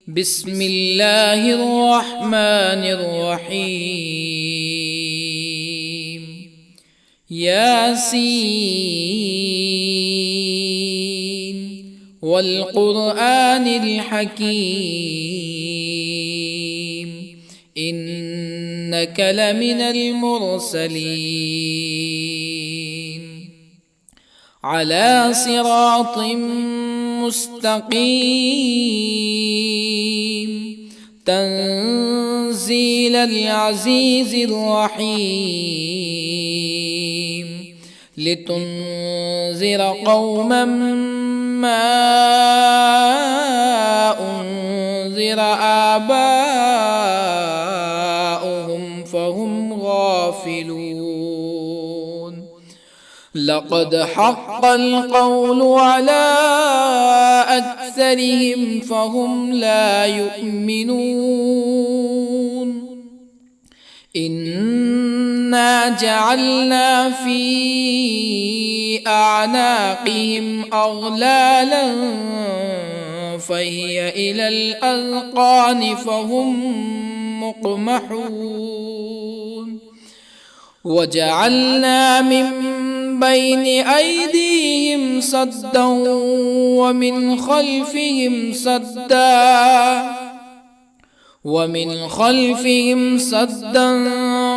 بسم الله الرحمن الرحيم. ياسين والقرآن الحكيم إنك لمن المرسلين على صراط مستقيم تنزيل العزيز الرحيم لتنذر قوما ما أنذر آباؤهم فهم غافلون. لقد حق القول على أكثرهم فهم لا يؤمنون. إنا جعلنا في أعناقهم أغلالا فهي إلى الأذقان فهم مقمحون. وجعلنا من بين أيديهم سدا ومن خلفهم سدا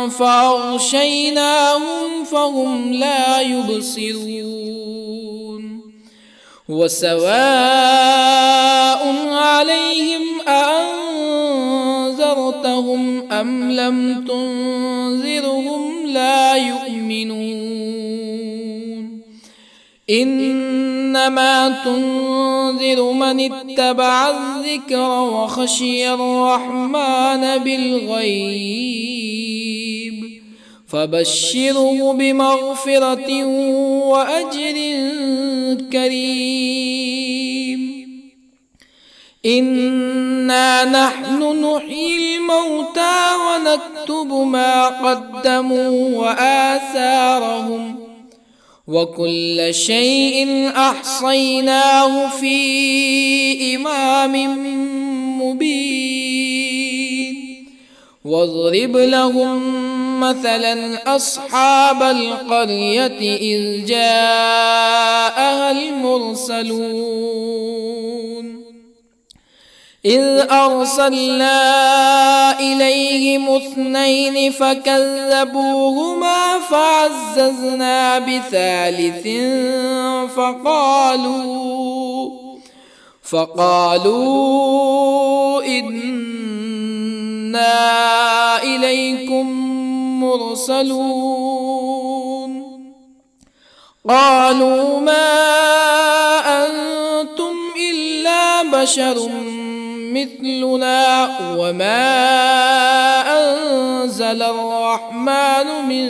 فأغشيناهم فهم لا يبصرون. وسواء عليهم أأنذرتهم أم لم تنذرهم لا يؤمنون. إنما تنذر من اتبع الذكر وخشي الرحمن بالغيب فبشره بمغفرة وأجر كريم. إنا نحن نحيي الموتى ونكتب ما قدموا وآثارهم وكل شيء أحصيناه في إمام مبين. واضرب لهم مثلا أصحاب القرية إذ جاءها المرسلون إذ أرسلنا إليهم اثنين فكذبوهما فعززنا بثالث فقالوا إنا إليكم مرسلون. قالوا ما أنتم إلا بشر مثلنا وما أنزل الرحمن من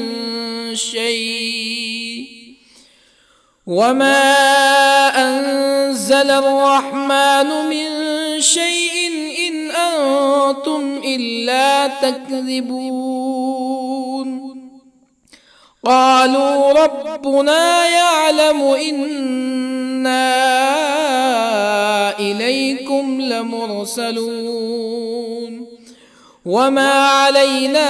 شيء إن أنتم إلا تكذبون. قالوا ربنا يعلم إنا إليكم لمرسلون وما علينا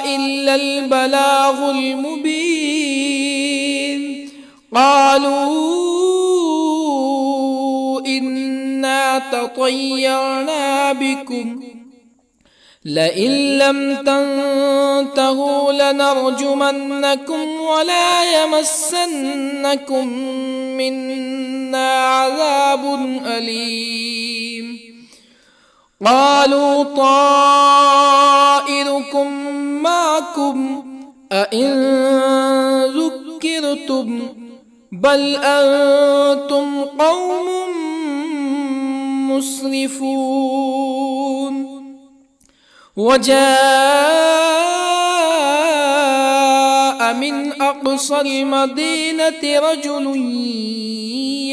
إلا البلاغ المبين. قالوا إنا تطيرنا بكم لئن لم تنتهوا لنرجمنكم ولا يمسنكم منا عذاب أليم. قالوا طائركم معكم أئن ذكرتم بل أنتم قوم مسرفون. وجاء من أقصى المدينة رجل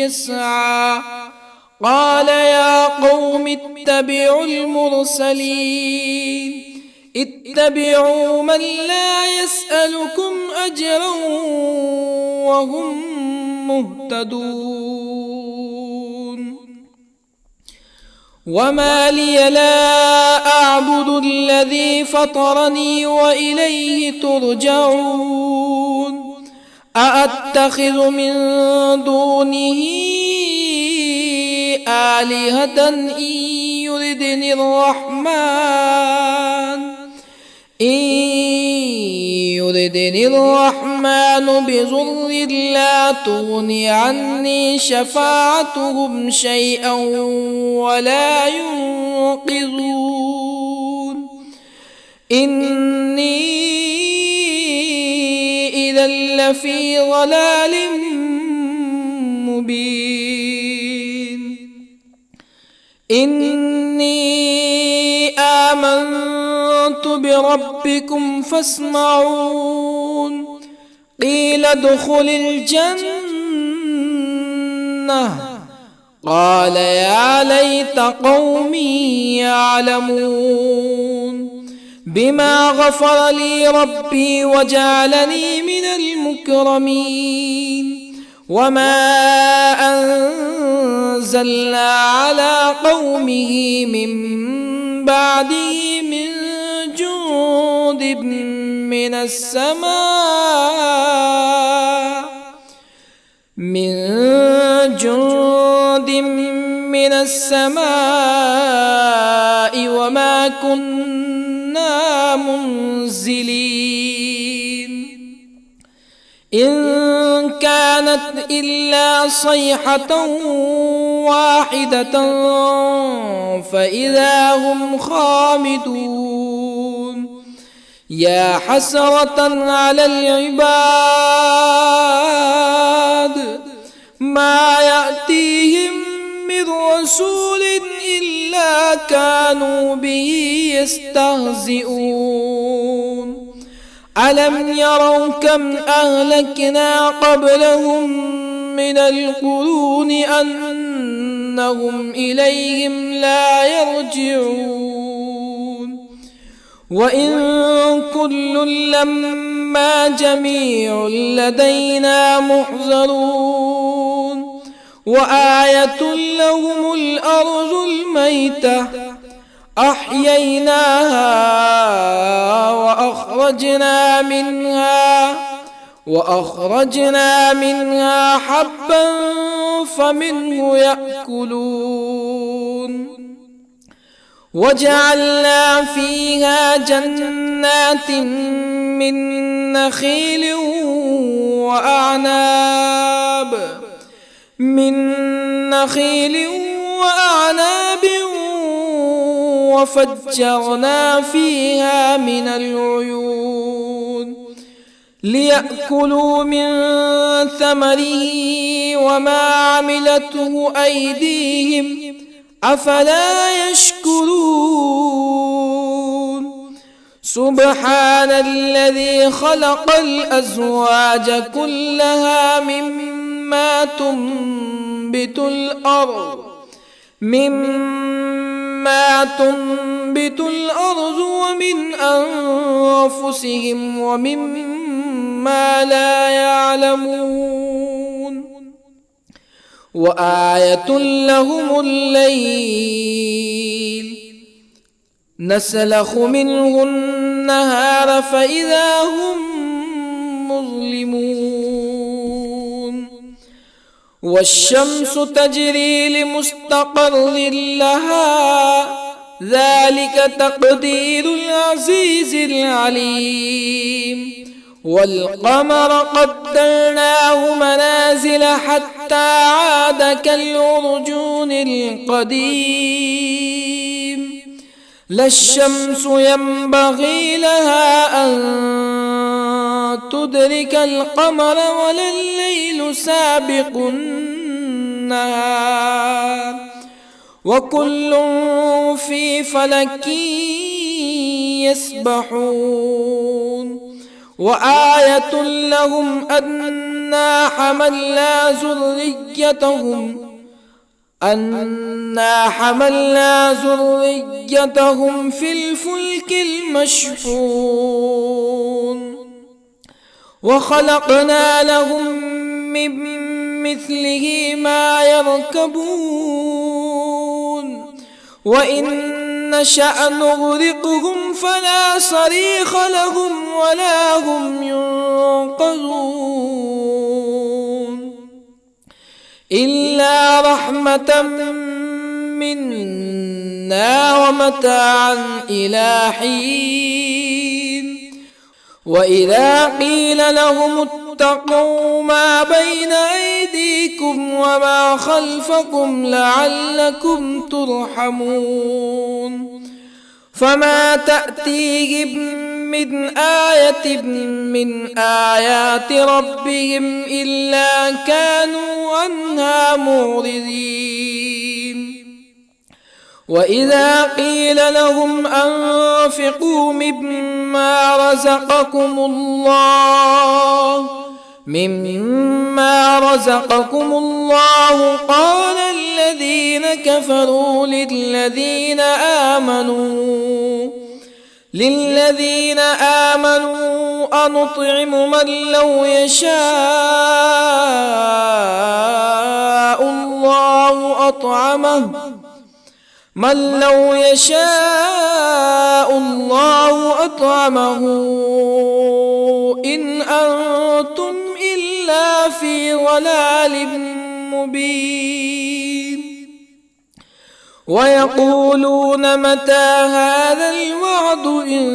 يسعى قال يا قوم اتبعوا المرسلين اتبعوا من لا يسألكم أجرا وهم مهتدون. وما لي لا أعبد الذي فطرني وإليه ترجعون أأتخذ من دونه آلهة يردني الرحمن بضر لا تغن عني شفاعتهم شيئا ولا ينقذون إني إذا لفي ضلال مبين إني آمنت بربكم فاسمعون قيل ادخل الجنة قال يا ليت قومي يعلمون بما غفر لي ربي وجعلني من المكرمين وما أنزلنا على قومه من بعده من جند من السماء وما كنا منزلين إن كانت إلا صيحة واحدة فإذا هم خامدون يا حسرة على العباد ما يأتيهم من رسول إلا كانوا به يستهزئون ألم يروا كم أهلكنا قبلهم من القرون أنهم إليهم لا يرجعون وإن كل لما جميع لدينا محضرون وآية لهم الأرض الميتة أحييناها وأخرجنا منها حبا فمنه يأكلون وجعلنا فيها جنات من نخيل وأعناب وفجرنا فيها من العيون ليأكلوا من ثمره وما عملته أيديهم أفلا يشكرون سبحان الذي خلق الأزواج كلها مما تنبت الأرض ومن أنفسهم ومما لا يعلمون وآية لهم الليل نسلخ منه النهار فإذا هم مظلمون والشمس تجري لمستقر لها ذلك تقدير العزيز العليم والقمر قدرناه منازل حتى عاد كالعرجون القديم لا الشمس ينبغي لها أن تدرك القمر ولا الليل سابق النهار وكل في فلك يسبحون وآية لهم أنا حملنا ذريتهم في الفلك المشحون وخلقنا لهم من مثله ما يركبون وإن نشأ نغرقهم فلا صريخ لهم ولا هم ينقذون إلا رحمة منا ومتاعا إلى حين وإذا قيل لهم اتقوا ما بين أيديكم وما خلفكم لعلكم ترحمون فما تأتيهم من آية من آيات ربهم إلا كانوا عنها معرضين وإذا قيل لهم أنفقوا مما رزقكم الله قال الذين كفروا للذين آمنوا أنطعم من لو يشاء الله أطعمه إن أنتم إلا في ضلال مبين ويقولون متى هذا الوعد إن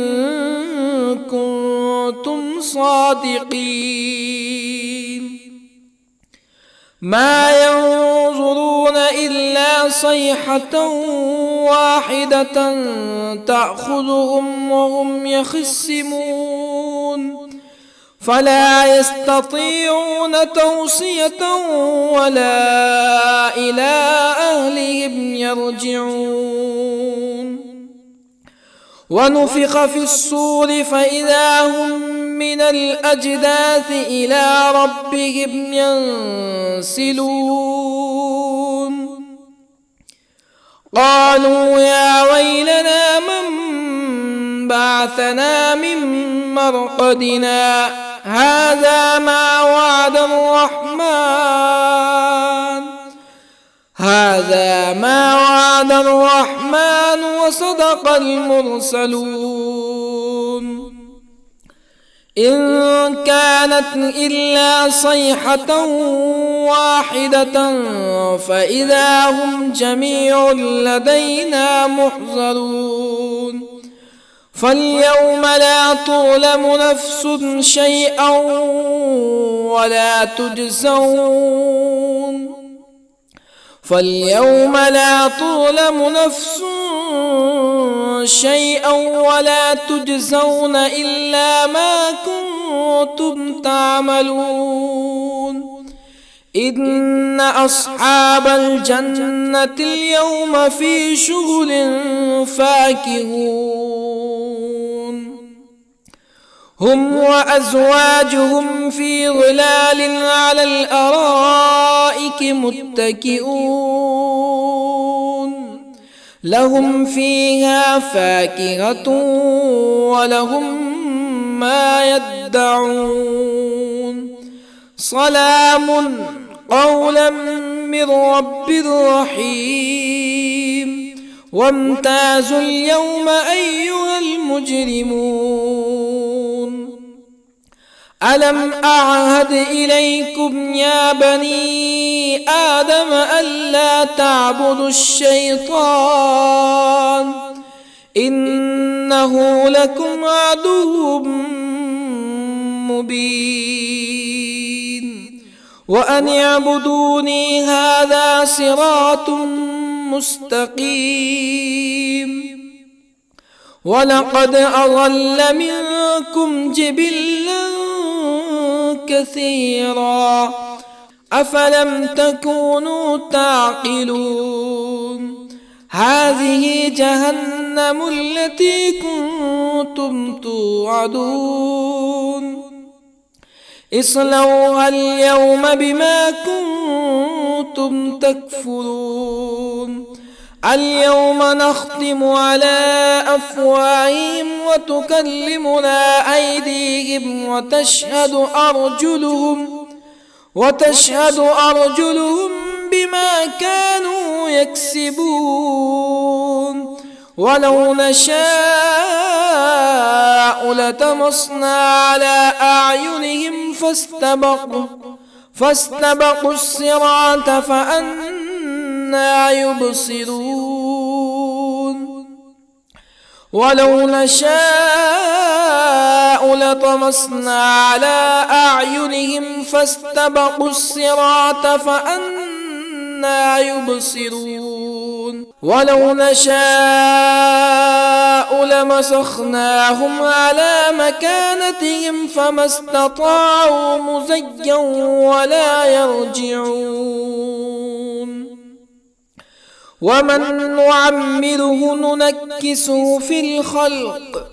كنتم صادقين ما ينظرون إلا صيحة واحدة تأخذهم وهم يخصمون فلا يستطيعون توصية ولا إلى أهلهم يرجعون ونفخ في الصور فإذا هم من الأجداث إلى ربهم ينسلون قالوا يا ويلنا من بعثنا من مرقدنا هذا ما وعد الرحمن وصدق المرسلون إن كانت إلا صيحة واحدة فإذا هم جميع لدينا محضرون فاليوم لا تظلم نفس شيئا ولا تجزون إلا ما كنتم تعملون إن أصحاب الجنة اليوم في شغل فاكهون هم وأزواجهم في ظلال على الأرائك متكئون لهم فيها فاكهة ولهم ما يدعون سلام قولا من رب رحيم وامتازوا اليوم أيها المجرمون ألم أعهد إليكم يا بني آدم ألا تعبدوا الشيطان إنه لكم عدو مبين وأن اعبدوني هذا صراط مستقيم ولقد أضل منكم جبلا كثيرا أفلم تكونوا تعقلون هذه جهنم التي كنتم توعدون اصلوها اليوم بما كنتم تكفرون اليوم نختم على أفواههم وتكلمنا أيديهم وتشهد أرجلهم بما كانوا يكسبون ولو نشاء لطمسنا على أعينهم فاستبقوا الصراط فأنى يبصرون ولو نشاء لطمسنا على أعينهم فاستبقوا الصراط فأنى يبصرون ولو نشاء لمسخناهم على مكانتهم فما استطاعوا مزيا ولا يرجعون ومن نعمره ننكسه في الخلق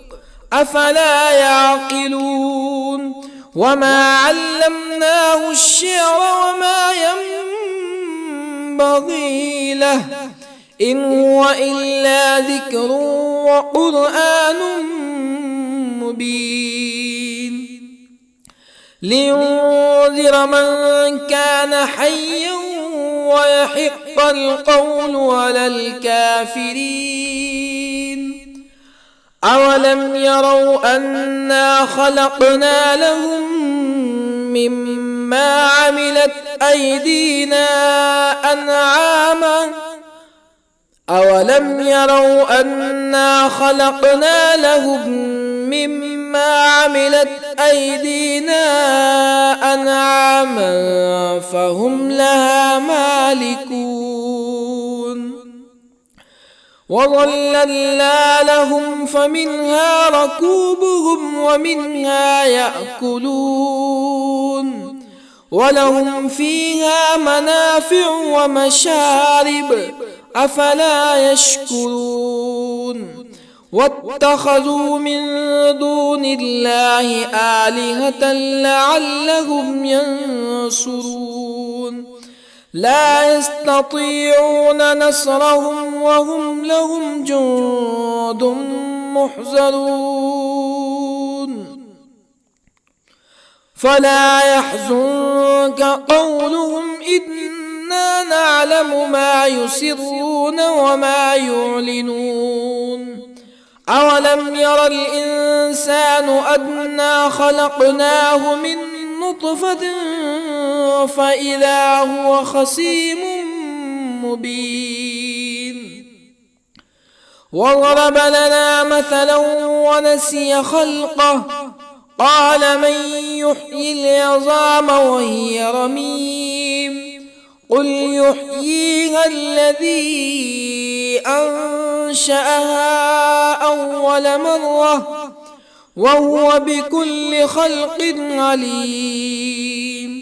أفلا يعقلون وما علمناه الشعر وما ينبغي له إن هو إلا ذكر وقرآن مبين لينذر من كان حيا ويحق القول على الكافرين أولم يروا أنا خلقنا لهم مما عملت أيدينا أنعاما أولم يروا أنا خلقنا لهم مما عملت أيدينا أنعاما فهم لها مالكون وظللنا لهم فمنها ركوبهم ومنها يأكلون ولهم فيها منافع ومشارب أفلا يشكرون واتخذوا من دون الله آلهة لعلهم ينصرون لا يستطيعون نصرهم وهم لهم جند محضرون فلا يحزنك قولهم إنا نعلم ما يسرون وما يعلنون أولم ير الإنسان أنا خلقناه من نطفة فإذا هو خصيم مبين وضرب لنا مثلا ونسي خلقه قال من يحيي العظام وهي رميم قل يحييها الذي أنشأها أول مرة وهو بكل خلق عليم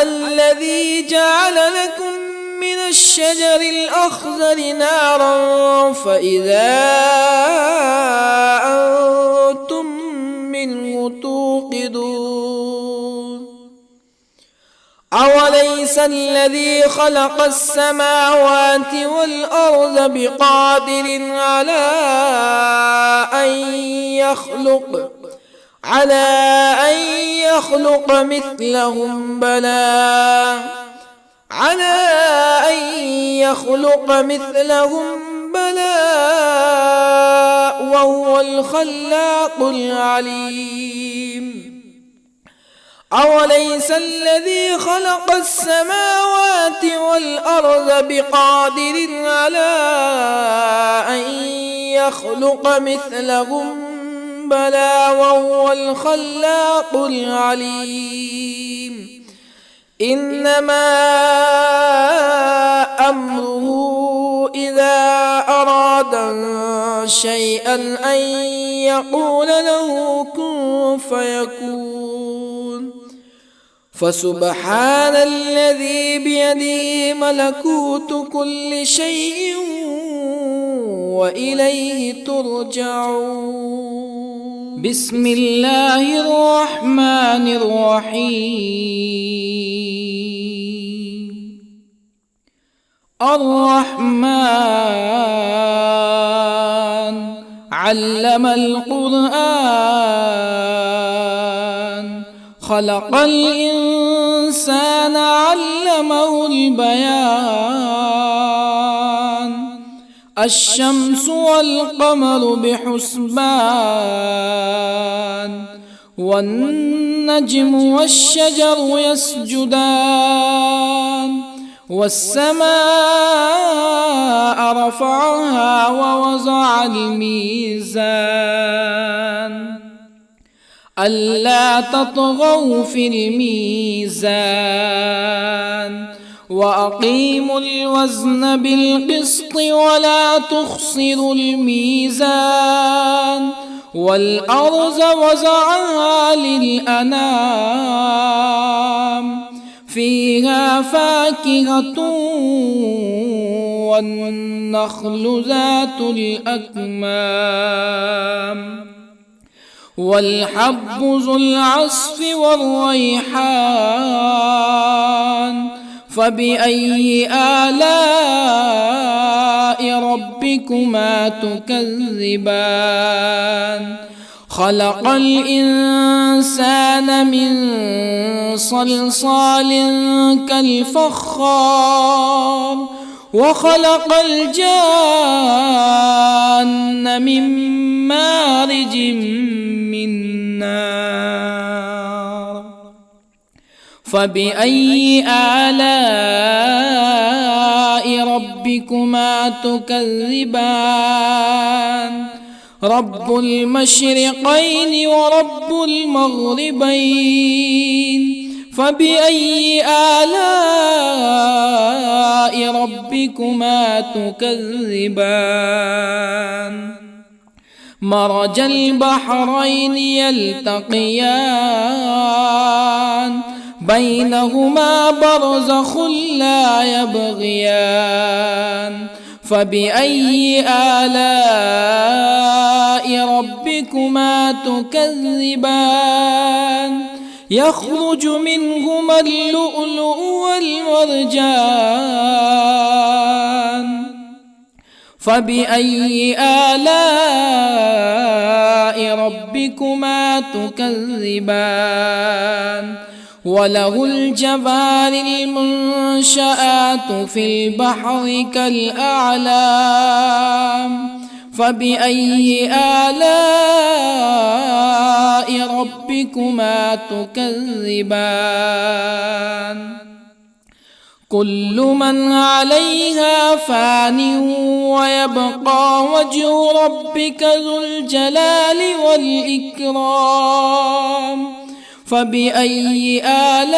الذي جعل لكم من الشجر الأخضر نارا فإذا أنتم منه توقدون أوليس الذي خلق السماوات والأرض بقادر على أن يخلق مثلهم بلى وهو الخلاق العليم أوليس الذي خلق السماوات والأرض بقادر على أن يخلق مثلهم بلى وهو الخلاق العليم إنما أمره إذا أراد شيئا أن يقول له كن فيكون فسبحان الذي بيده ملكوت كل شيء وإليه ترجعون بسم الله الرحمن الرحيم الرحمن علم القرآن خلق الإنسان الإنسان علمه البيان الشمس والقمر بحسبان والنجم والشجر يسجدان والسماء رفعها ووضع الميزان ألا تطغوا في الميزان وأقيموا الوزن بالقسط ولا تخسروا الميزان والأرض وضعها للأنام فيها فاكهة والنخل ذات الأكمام والحب ذو العصف والريحان فبأي آلاء ربكما تكذبان خلق الإنسان من صلصال كالفخار وخلق الجان من مارج من نار فبأي آلاء ربكما تكذبان رب المشرقين ورب المغربين فبأي آلاء ربكما تكذبان مرج البحرين يلتقيان بينهما برزخ لا يبغيان فبأي آلاء ربكما تكذبان يخرج منهما اللؤلؤ والمرجان فبأي آلاء ربكما تكذبان وله الجوار المنشآت في البحر كالأعلام فبأي آلاء ربكما تكذبان كل من عليها فان ويبقى وجه ربك ذو الجلال والإكرام فبأي آلاء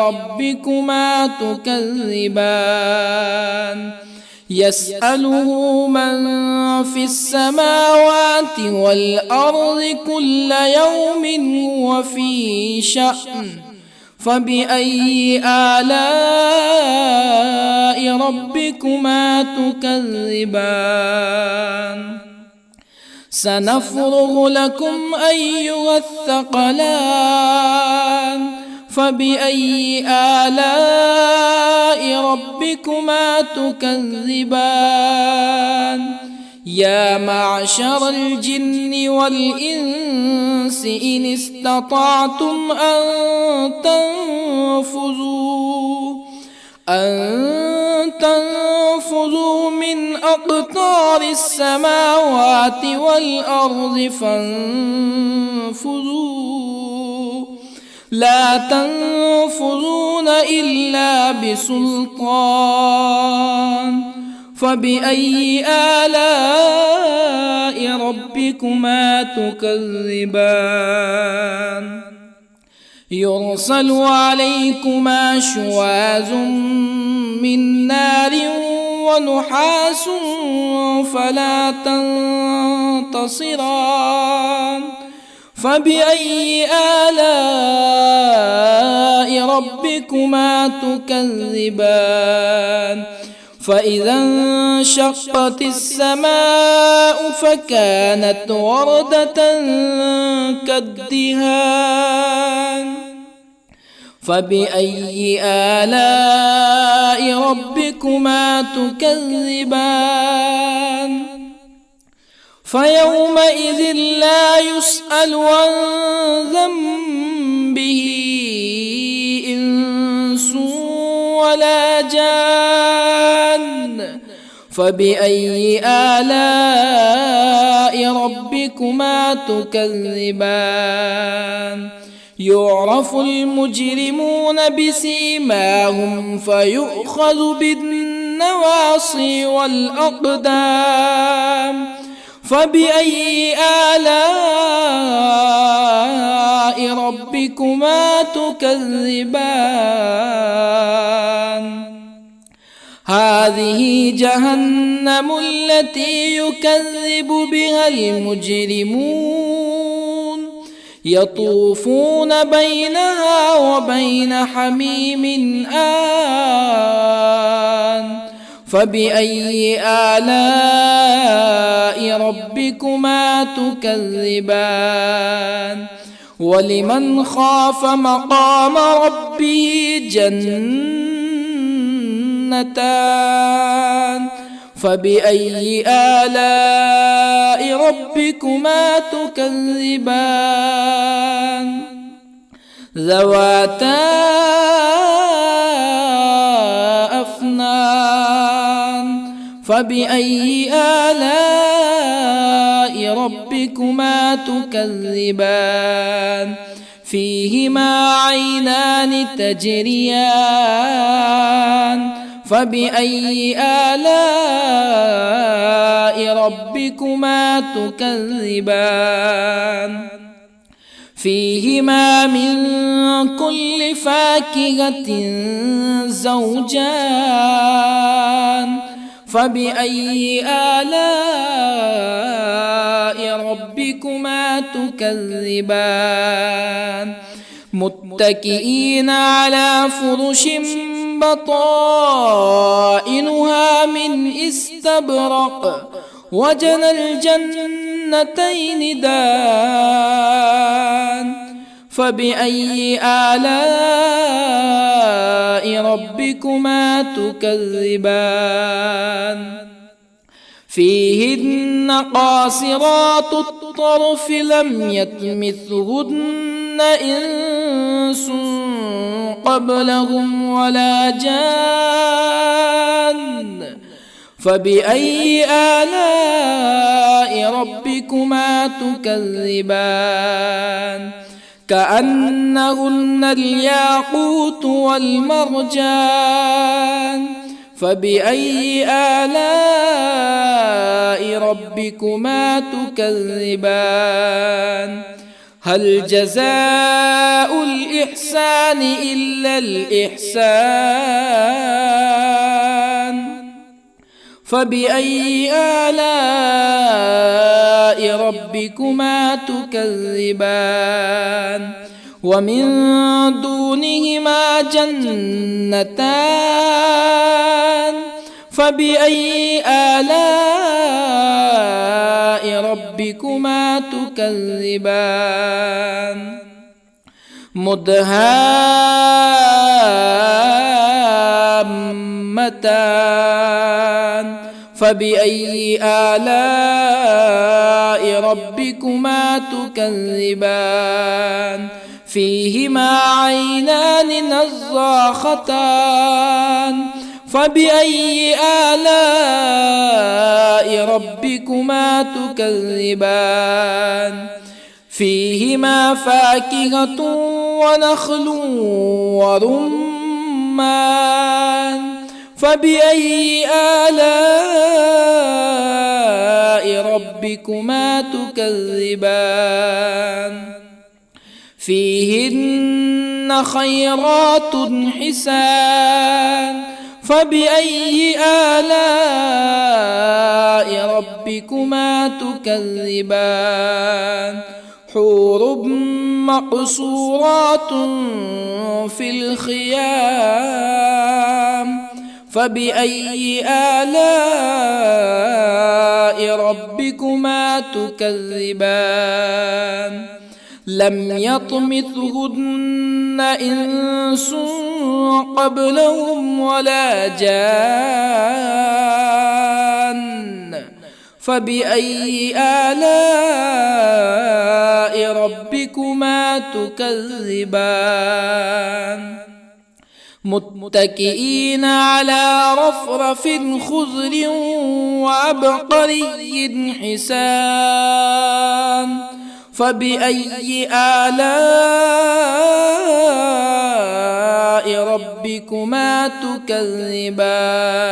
ربكما تكذبان يسأله من في السماوات والأرض كل يوم هو في شأن فبأي آلاء ربكما تكذبان سنفرغ لكم أيها الثقلان فبأي آلاء ربكما تكذبان يا معشر الجن والإنس إن استطعتم أن تنفذوا من أقطار السماوات والأرض فانفذوا لا تنفذون إلا بسلطان فبأي آلاء ربكما تكذبان يرسل عليكما شواظ من نار ونحاس فلا تنتصران فبأي آلاء ربكما تكذبان فإذا انشقت السماء فكانت وردة كالدهان فبأي آلاء ربكما تكذبان فيومئذ لا يسأل عن ذنبه ولا جان فبأي آلاء ربكما تكذبان يعرف المجرمون بسيماهم فيؤخذ بالنواصي والأقدام فبأي آلاء ربكما تكذبان هذه جهنم التي يكذب بها المجرمون يطوفون بينها وبين حميم آن فبأي آلاء ربكما تكذبان ولمن خاف مقام ربه جنتان فبأي آلاء ربكما تكذبان ذواتا أفنان فبأي آلاء ربكما تكذبان فيهما عينان تجريان فبأي آلاء ربكما تكذبان فيهما من كل فاكهة زوجان فبأي آلاء ربكما تكذبان متكئين على فرش بطائنها من استبرق وجنى الجنتين دان فبأي آلاء ربكما تكذبان فيهن قاصرات الطرف لم يطمثهن إنس قبلهم ولا جان فبأي آلاء ربكما تكذبان كأنهن الياقوت والمرجان فبأي آلاء ربكما تكذبان هل جزاء الإحسان إلا الإحسان فبأي آلاء ربكما تكذبان ومن دونهما جنتان فبأي آلاء ربكما تكذبان مدهامتان فبأي آلاء ربكما تكذبان فيهما عينان نضاختان فبأي آلاء ربكما تكذبان فيهما فاكهة ونخل ورمان فبأي آلاء ربكما تكذبان فيهن خيرات حسان فبأي آلاء ربكما تكذبان حور مقصورات في الخيام فبأي آلاء ربكما تكذبان لم يطمثهن إنس قبلهم ولا جان فبأي آلاء ربكما تكذبان متكئين على رفرف خضر وعبقري حسان فبأي آلاء ربكما تكذبان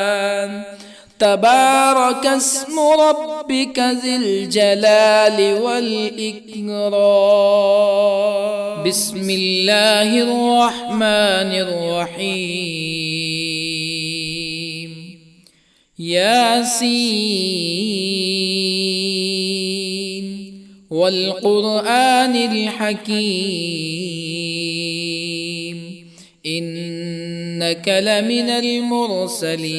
تبارك اسم ربك ذي الجلال والإكرام بسم الله الرحمن الرحيم ياسين والقرآن الحكيم إنك لمن المرسلين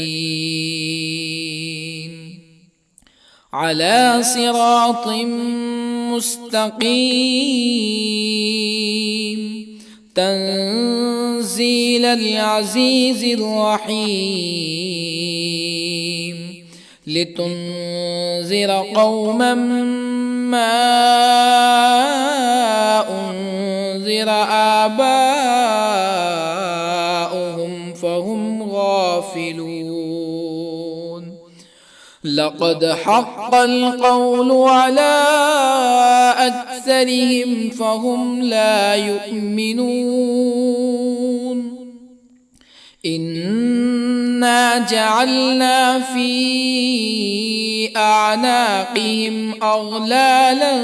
على صراط مستقيم تنزيل العزيز الرحيم لتنذر قوما ما أنذر آباؤهم فهم غافلون لقد حق القول على أكثرهم فهم لا يؤمنون إنا جعلنا في أعناقهم أغلالا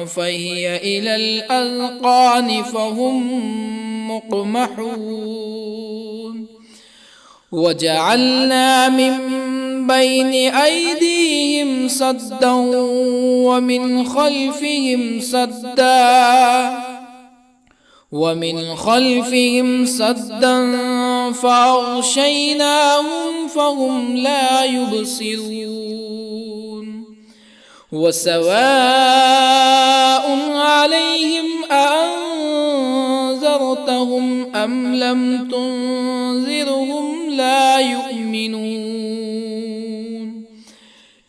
فهي إلى الأذقان فهم مقمحون وجعلنا من بين أيديهم سدا ومن خلفهم سدا فأغشيناهم فهم لا يبصرون وسواء عليهم أأنذرتهم أم لم تنذرهم لا يؤمنون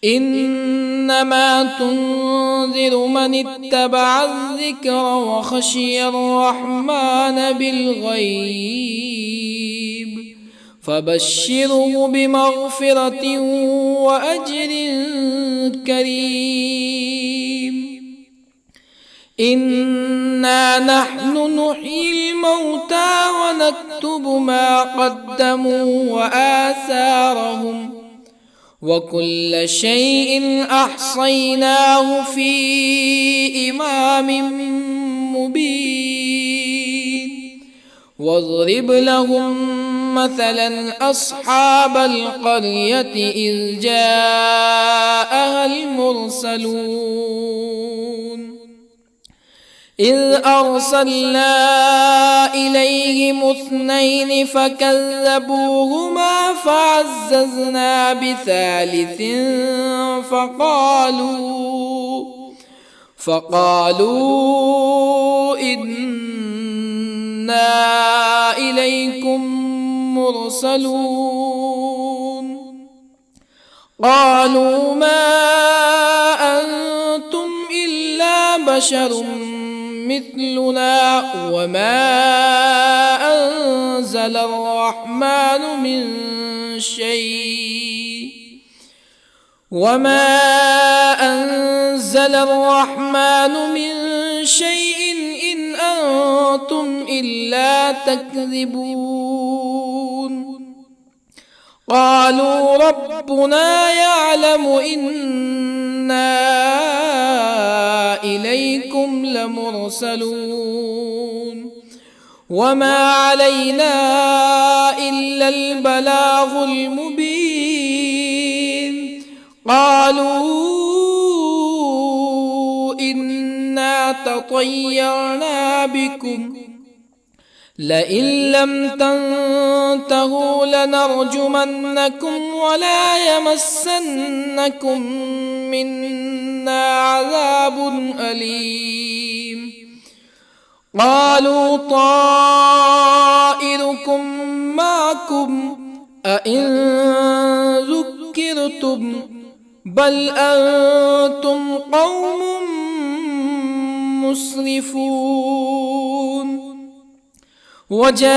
إنما تنذر من اتبع الذكر وخشي الرحمن بالغيب فبشره بمغفرة وأجر كريم إنا نحن نحيي الموتى ونكتب ما قدموا وآثارهم وكل شيء أحصيناه في إمام مبين واضرب لهم مثلا أصحاب القرية إذ جاءها المرسلون إذ أرسلنا إليهم اثنين فكذبوهما فعززنا بثالث فقالوا إنا إليكم مرسلون قالوا ما أنتم إلا بشر مثلنا وما أنزل الرحمن من شيء إن أنتم إلا تكذبون قالوا ربنا يعلم إنا إليكم لمرسلون وما علينا إلا البلاغ المبين قالوا إنا تطيرنا بكم لئن لم تنتهوا لنرجمنكم ولا يمسنكم منا عذاب أليم قالوا طائركم معكم أئن ذكرتم بل أنتم قوم مسرفون وجاء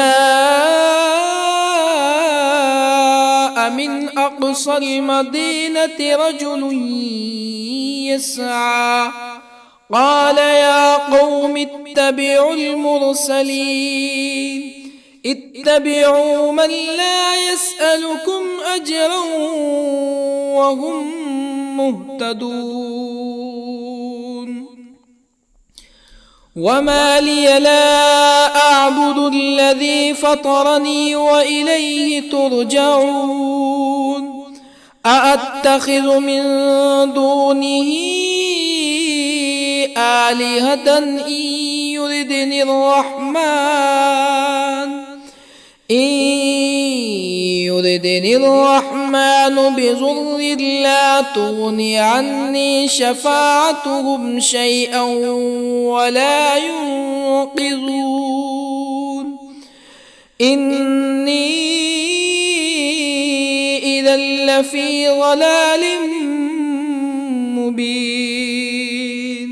من أقصى المدينة رجل يسعى قال يا قوم اتبعوا المرسلين اتبعوا من لا يسألكم أجرا وهم مهتدون وما لي لا أعبد الذي فطرني وإليه ترجعون أأتخذ من دونه آلهة إن يردني الرحمن بضر لا تغني عني شفاعتهم شيئا ولا ينقذون إني إذا لفي ضلال مبين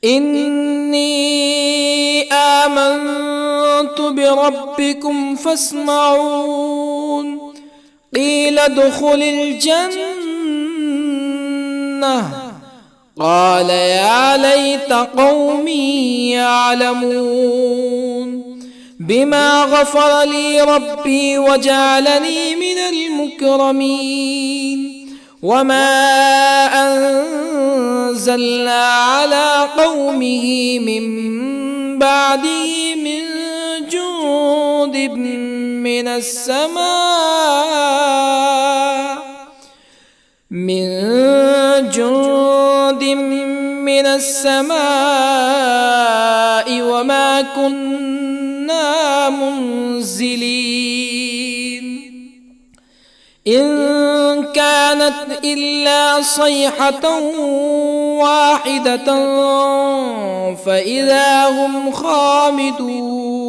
إني آمنت بربكم فاسمعون قيل ادخل الجنة قال يا ليت قومي يعلمون بما غفر لي ربي وجعلني من المكرمين وما أنزلنا على قومه من بعده من جند من السماء وما كنا منزلين إن كانت إلا صيحة واحدة فإذا هم خامدون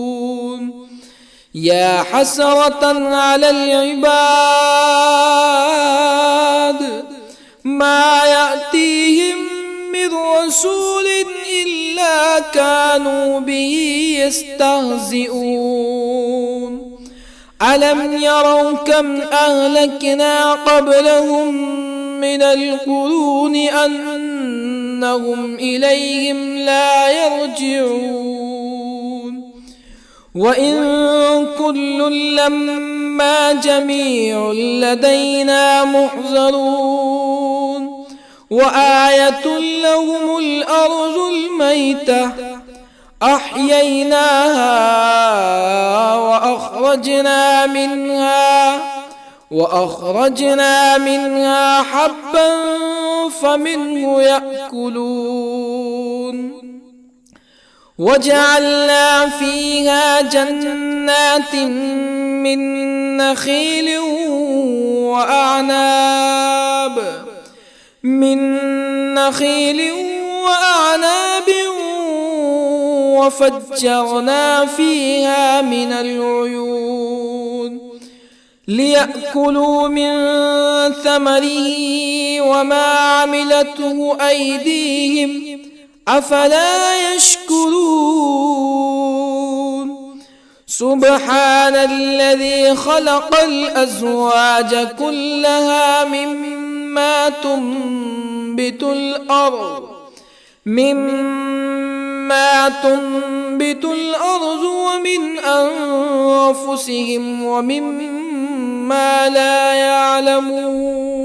يا حسرة على العباد ما يأتيهم من رسول إلا كانوا به يستهزئون ألم يروا كم أهلكنا قبلهم من القرون أنهم إليهم لا يرجعون وإن كل لما جميع لدينا محضرون وآية لهم الأرض الميتة أحييناها وأخرجنا منها حبا فمنه يأكلون وجعلنا فيها جنات من نخيل وأعناب وفجرنا فيها من العيون ليأكلوا من ثمره وما عملته أيديهم أفلا يشكرون سبحان الذي خلق الأزواج كلها مما تنبت الأرض ومن أنفسهم ومما لا يعلمون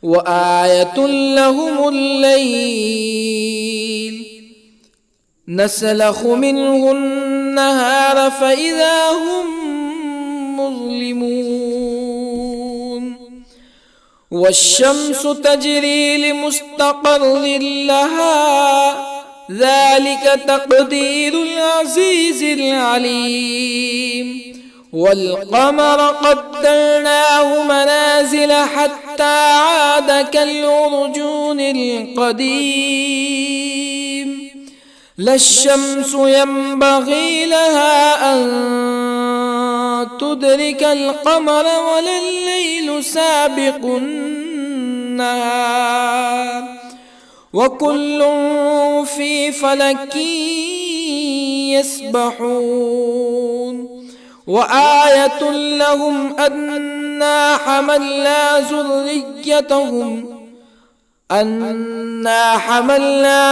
وآية لهم الليل نسلخ منه النهار فإذا هم مظلمون والشمس تجري لمستقر لها ذلك تقدير العزيز العليم والقمر قدرناه منازل حتى عاد كالعرجون القديم لا الشمس ينبغي لها أن تدرك القمر ولا الليل سابق النهار وكل في فلك يسبحون وآية لهم أنا حملنا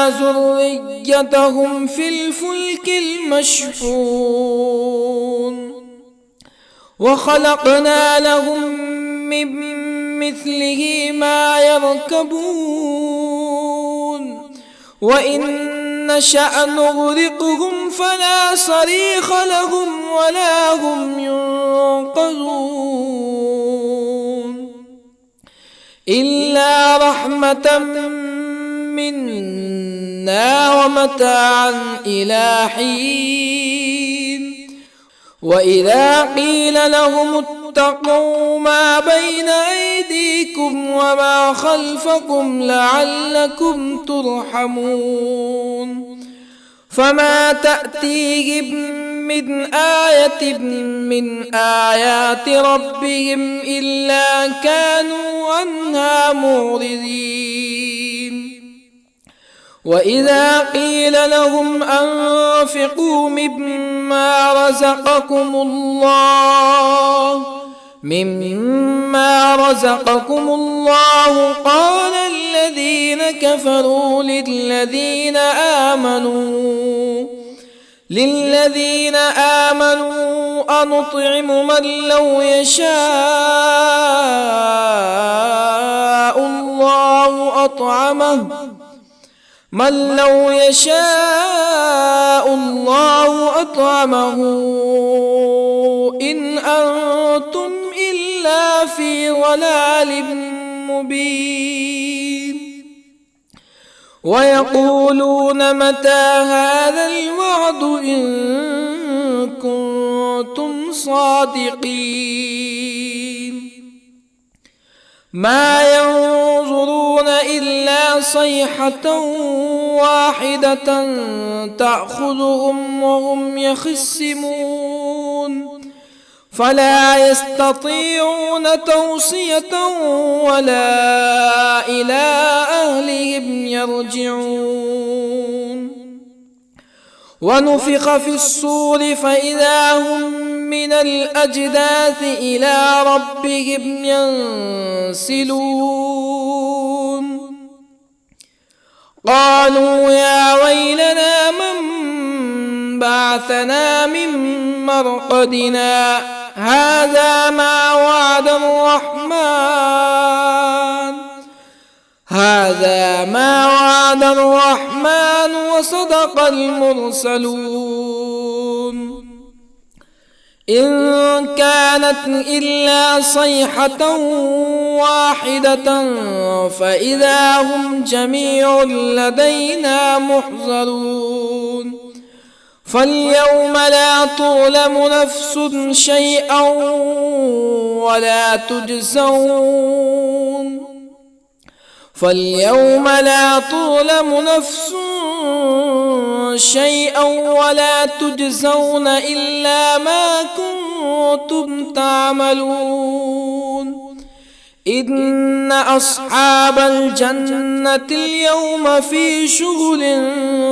ذريتهم في الفلك المشحون وخلقنا لهم من مثله ما يركبون وإن نشأ نغرقهم فلا صريخ لهم ولا هم ينقذون إلا رحمة منا ومتاعا إلى حين وإذا قيل لهم اتقوا ما بين أيديكم وما خلفكم لعلكم ترحمون فما تأتيهم من آية من آيات ربهم إلا كانوا عنها معرضين وإذا قيل لهم أنفقوا مما رزقكم الله قال الذين كفروا للذين آمنوا أنطعم من لو يشاء الله أطعمه إن أنتم إلا في ضلال مبين ويقولون متى هذا الوعد إن كنتم صادقين ما ينظرون إلا صيحة واحدة تأخذهم وهم يخصمون فلا يستطيعون توصية ولا إلى أهلهم يرجعون ونفخ في الصور فإذا هم من الأجداث إلى ربهم ينسلون قالوا يا ويلنا من بعثنا من مرقدنا هذا ما وعد الرحمن وصدق المرسلون إن كانت إلا صيحة واحدة فإذا هم جميع لدينا محضرون فاليوم لا تظلم نفس شيئا ولا تجزون إلا ما كنتم تعملون إن أصحاب الجنة اليوم في شغل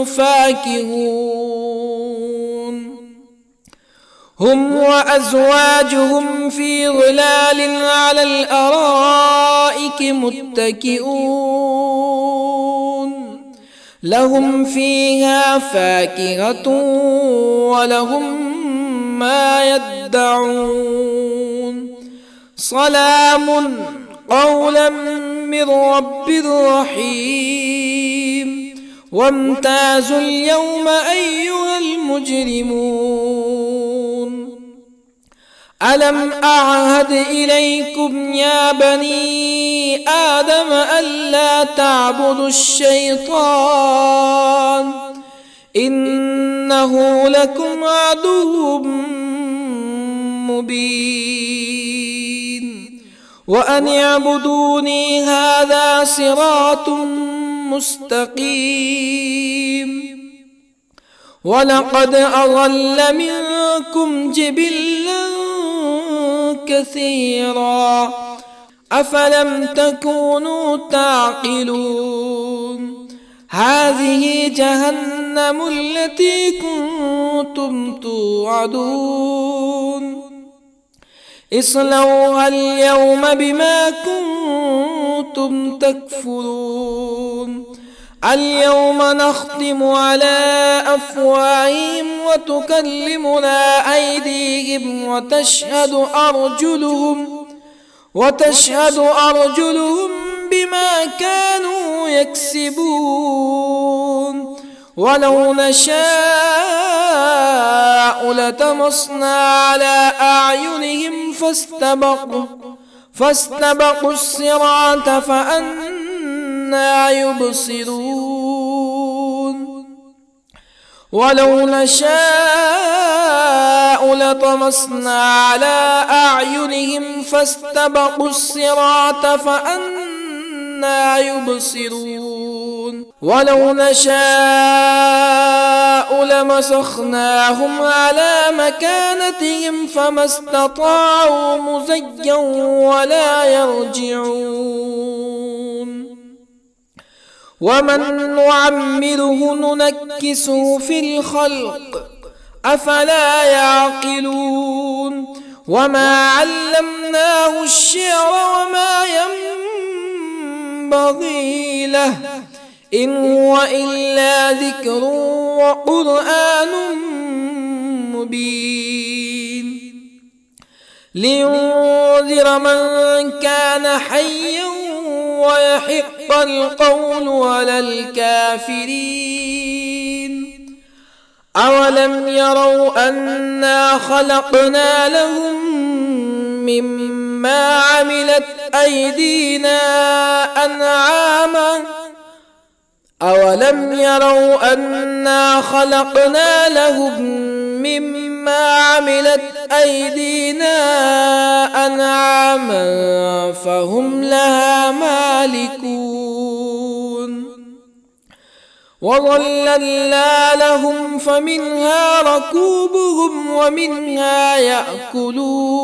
فاكهون هم وأزواجهم في ظلال على الأرائك متكئون لهم فيها فاكهة ولهم ما يدعون سلام قولا من رب رحيم وامتازوا اليوم أيها المجرمون ألم أعهد إليكم يا بني آدم ألا تعبدوا الشيطان إنه لكم عدو مبين وأن اعبدوني هذا صراط مستقيم ولقد أضل منكم جبلا كثيرا أفلم تكونوا تعقلون هذه جهنم التي كنتم توعدون اصلوها اليوم بما كنتم تكفرون اليوم نختم على أفواههم وتكلمنا أيديهم وتشهد أرجلهم بما كانوا يكسبون ولو نشاء لطمسنا على أعينهم فاستبقوا الصراط فأنى يبصرون ولو نشاء لطمسنا على أعينهم فاستبقوا الصراط فأنى يبصرون ولو نشاء لمسخناهم على مكانتهم فما استطاعوا مزيا ولا يرجعون ومن نعمره ننكسه في الخلق أفلا يعقلون وما علمناه الشعر وما ينبغي له إن هو إلا ذكر وقرآن مبين لينذر من كان حيا ويحق القول على الكافرين أولم يروا أنا خلقنا لهم مما عملت أيدينا أنعاما فهم لها مالكون وظللنا لهم فمنها ركوبهم ومنها يأكلون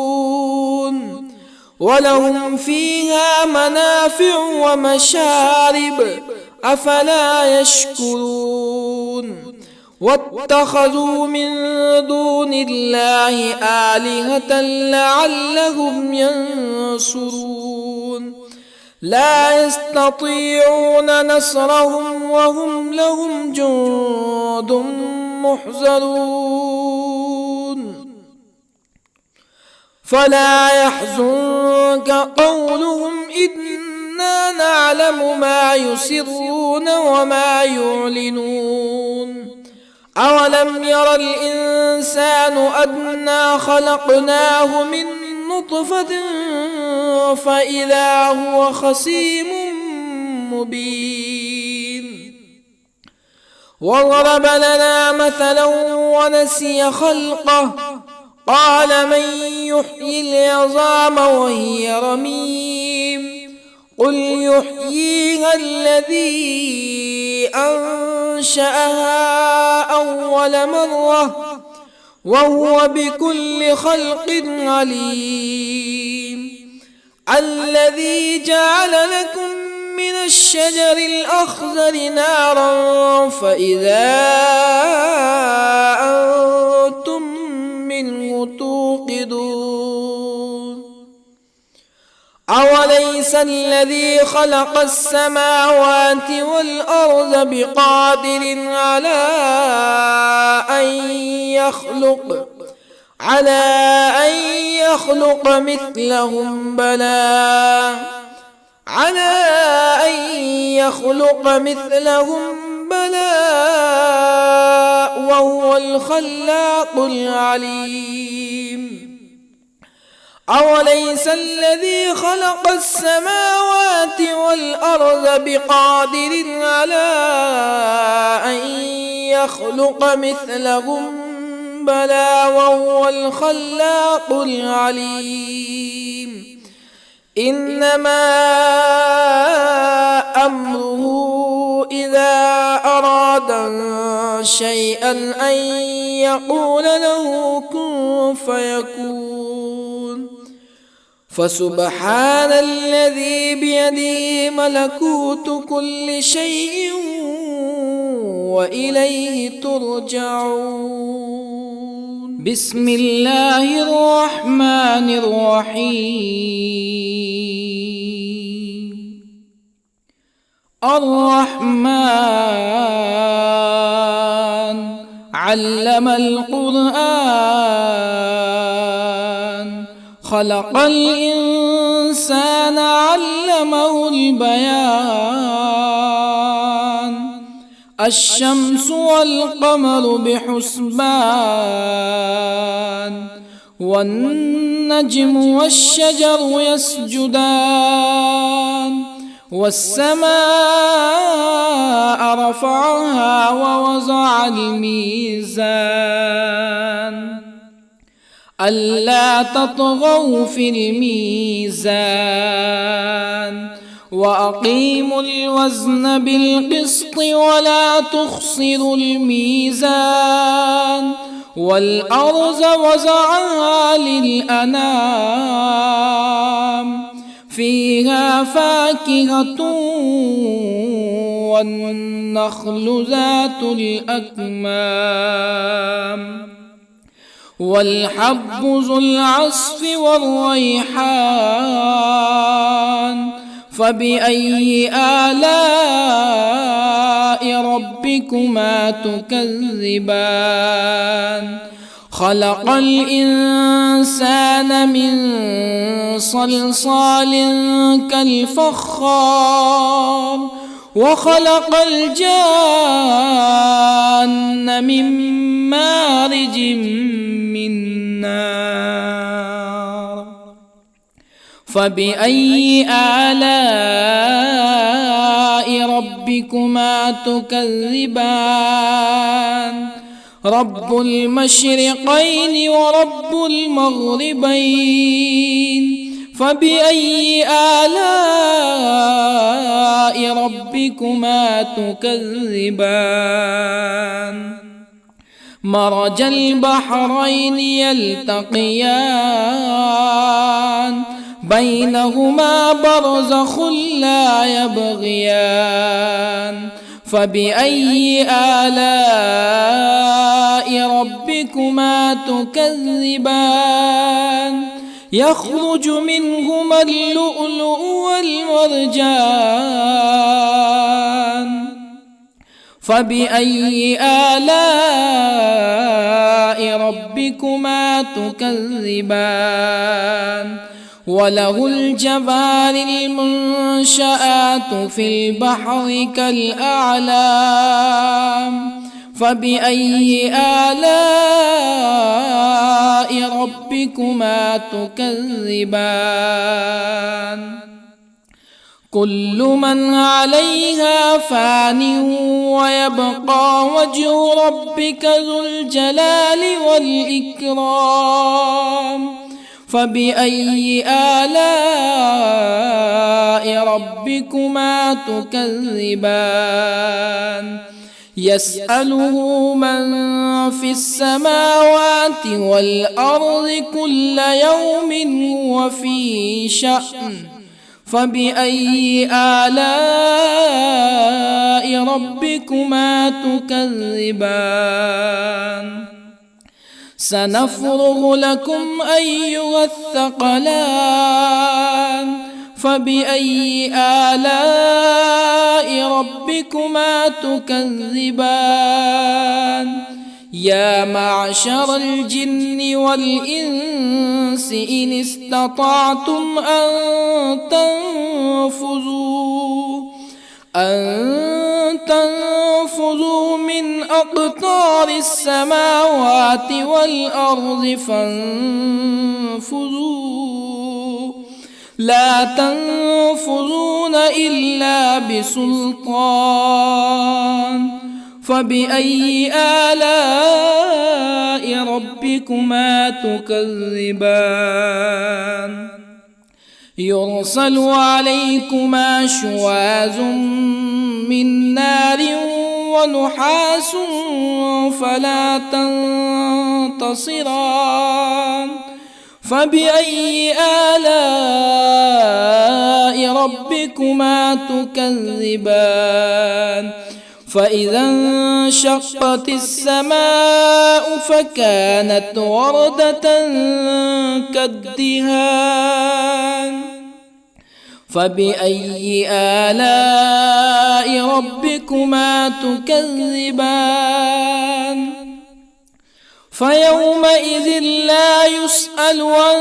ولهم فيها منافع ومشارب أفلا يشكرون واتخذوا من دون الله آلهة لعلهم ينصرون لا يستطيعون نصرهم وهم لهم جند محضرون فلا يحزنك قولهم إنا نعلم ما يسرون وما يعلنون أولم ير الإنسان أنا خلقناه من نطفة فإذا هو خصيم مبين وضرب لنا مثلا ونسي خلقه قال من يحيي العظام وهي رميم قل يحييها الذي أنشأها أول مرة وهو بكل خلق عليم الذي جعل لكم من الشجر الأخضر نارا فإذا أنتم منه توقدون أوليس الذي خلق السماوات والأرض بقادر على أن يخلق مثلهم بلى وهو الخلاق العليم أوليس الذي خلق السماوات والأرض بقادر على أن يخلق مثلهم بلى وهو الخلاق العليم إنما أمره إذا أراد شيئا أن يقول له كن فيكون فسبحان الذي بيده ملكوت كل شيء وإليه ترجعون. بسم الله الرحمن الرحيم. الرحمن علم القرآن، خلق الإنسان علمه البيان. الشمس والقمر بحسبان، والنجم والشجر يسجدان. والسماء رفعها ووضع الميزان، ألا تطغوا في الميزان. وأقيموا الوزن بالقسط ولا تخسروا الميزان. والأرض وضعها للأنام، فيها فاكهة والنخل ذات الأكمام، والحب ذو العصف والريحان. فبأي آلاء ربكما تكذبان؟ خلق الإنسان من صلصال كالفخار، وخلق الجان من مارج من نار. فبأي آلاء ربكما تكذبان؟ رب المشرقين ورب المغربين. فبأي آلاء ربكما تكذبان؟ مرج البحرين يلتقيان، بينهما برزخ لا يبغيان. فبأي آلاء ربكما تكذبان؟ يخرج منهما اللؤلؤ والمرجان. فبأي آلاء ربكما تكذبان؟ وله الجوار المنشآت في البحر كالأعلام. فبأي آلاء ربكما تكذبان؟ كل من عليها فان، ويبقى وجه ربك ذو الجلال والإكرام. فبأي آلاء ربكما تكذبان؟ يسأله من في السماوات والأرض كل يوم هو في شأن. فبأي آلاء ربكما تكذبان؟ سنفرغ لكم أيها الثقلان. فبأي آلاء ربكما تكذبان؟ يا معشر الجن والإنس إن استطعتم أن تنفذوا من أقطار السماوات والأرض فانفذوا، لا تنفذون إلا بسلطان. فبأي آلاء ربكما تكذبان؟ يرسل عليكما شواظ من نار ونحاس فلا تنتصران. فبأي آلاء ربكما تكذبان؟ فإذا انشقت السماء فكانت وردة كالدهان فبأي آلاء ربكما تكذبان فيومئذ لا يسأل عن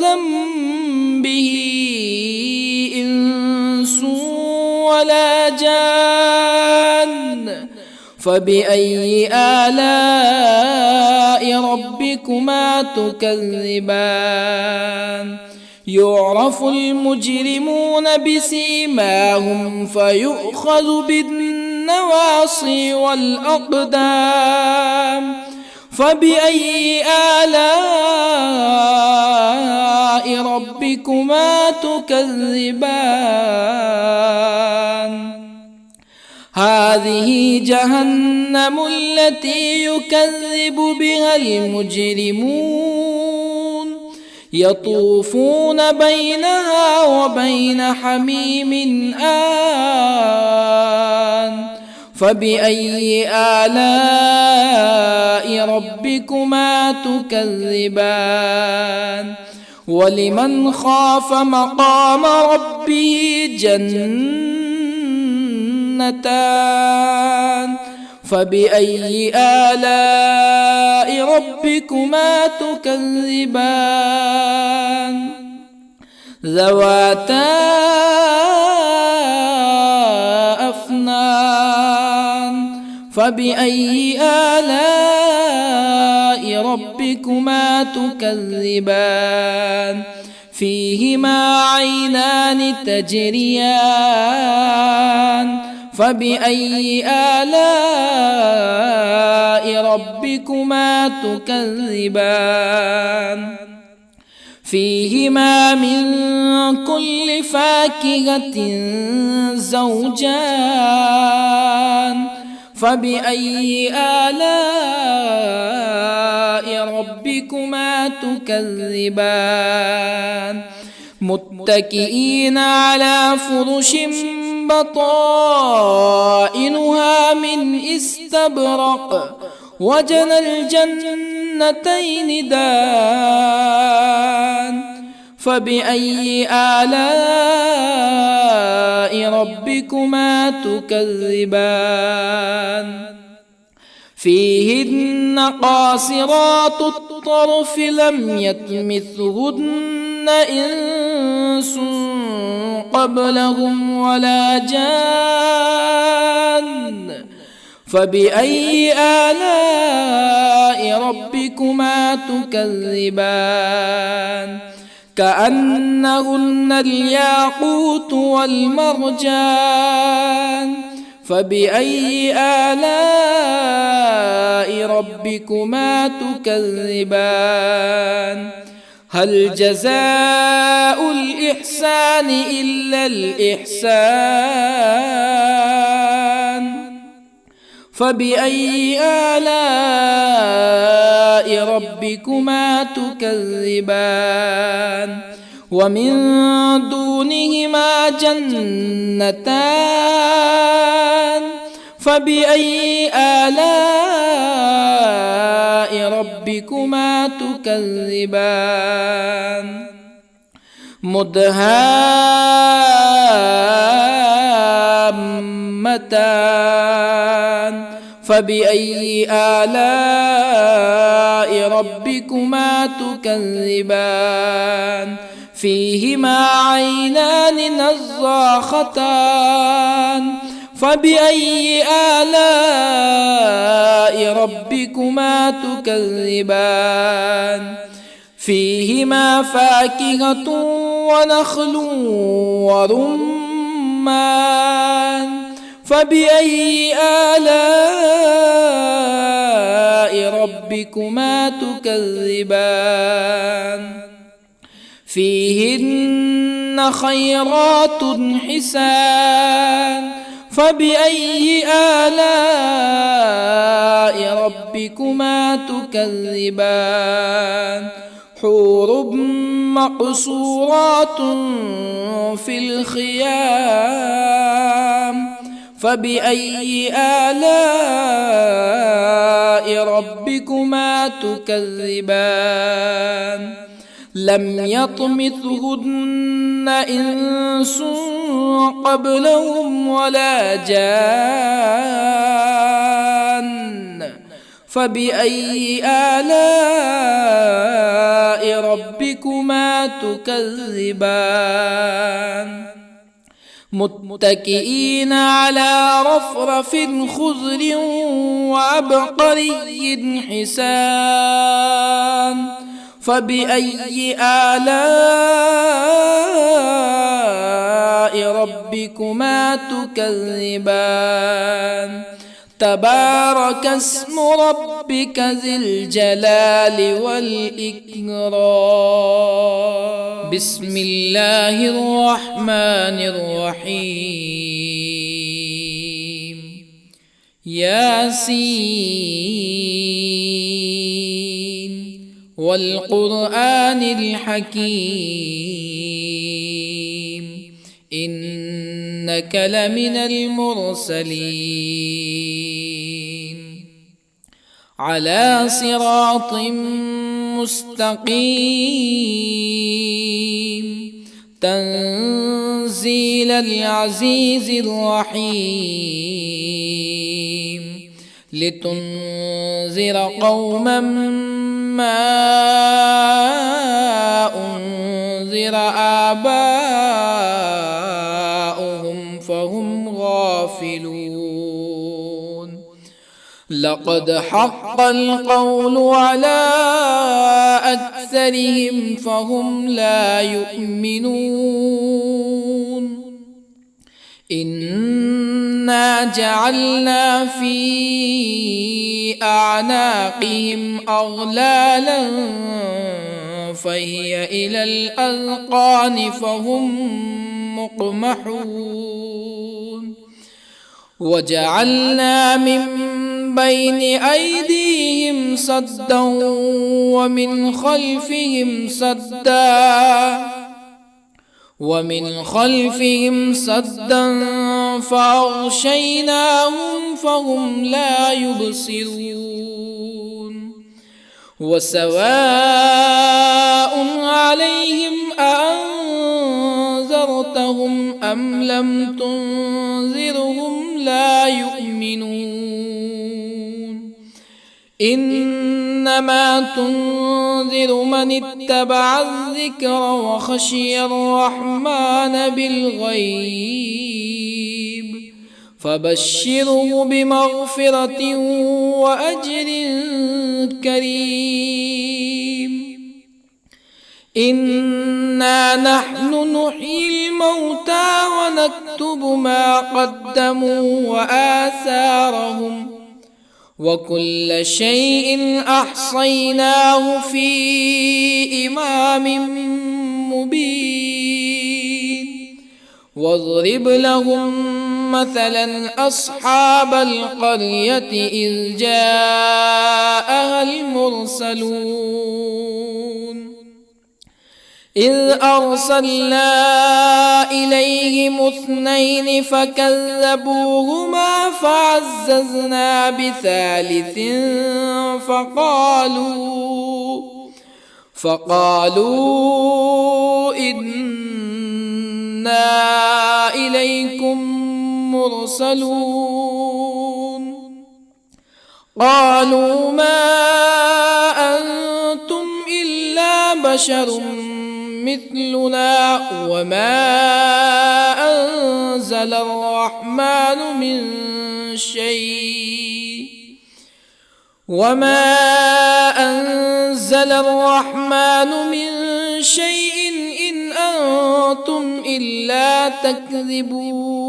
ذنبه إنس ولا جان فبأي آلاء ربكما تكذبان يعرف المجرمون بسيماهم فيؤخذ بالنواصي والأقدام فبأي آلاء ربكما تكذبان هذه جهنم التي يكذب بها المجرمون يطوفون بينها وبين حميم آن فبأي آلاء ربكما تكذبان ولمن خاف مقام ربه جنتان فبأي آلاء ربكما تكذبان ذواتا أفنان فبأي آلاء ربكما تكذبان فيهما عينان تجريان فبأي آلاء ربكما تكذبان فيهما من كل فاكهة زوجان فبأي آلاء ربكما تكذبان متكئين على فرش بطائنها من استبرق وجنى الجنتين دان فبأي آلاء ربكما تكذبان فيهن قاصرات الطرف لم يطمثهن إنس قبلهم ولا جان فبأي آلاء ربكما تكذبان كأنهن الياقوت والمرجان فبأي آلاء ربكما تكذبان هل جزاء الإحسان إلا الإحسان فبأي آلاء ربكما تكذبان ومن دونهما جنتان فبأي آلاء ربكما تكذبان مدهامتان فبأي آلاء ربكما تكذبان فيهما عينان نضاختان فبأي آلاء ربكما تكذبان فيهما فاكهة ونخل ورمان فبأي آلاء ربكما تكذبان فيهن خيرات حسان فبأي آلاء ربكما تكذبان حور مقصورات في الخيام فبأي آلاء ربكما تكذبان لم يطمثهن إنس قبلهم ولا جان فبأي آلاء ربكما تكذبان متكئين على رفرف خضر وعبقري حسان فبأي آلاء ربكما تكذبان تبارك اسم ربك ذي الجلال والإكرام بسم الله الرحمن الرحيم ياسين والقرآن الحكيم إنك لمن المرسلين على صراط مستقيم تنزيل العزيز الرحيم لتنذر قوما ما أنذر آباؤهم فهم غافلون لقد حق القول على أكثرهم فهم لا يؤمنون إنا جعلنا في أعناقهم أغلالا فهي إلى الأذقان فهم مقمحون وجعلنا من بين أيديهم سدا ومن خلفهم سدا فأغشيناهم فهم لا يبصرون وسواء عليهم أأنذرتهم أم لم تنذرهم لا يؤمنون إنما تنذر من اتبع الذكر وخشي الرحمن بالغيب فبشره بمغفرة وأجر كريم إنا نحن نحيي الموتى ونكتب ما قدموا وآثارهم وكل شيء أحصيناه في إمام مبين واضرب لهم مثلا أصحاب القرية إذ جاءها المرسلون إذ أرسلنا إليهم اثنين فكذبوهما فعززنا بثالث فقالوا إنا إليكم مرسلون قالوا ما أنتم إلا بشر مثلنا وما أنزل الرحمن من شيء إن أنتم إلا تكذبون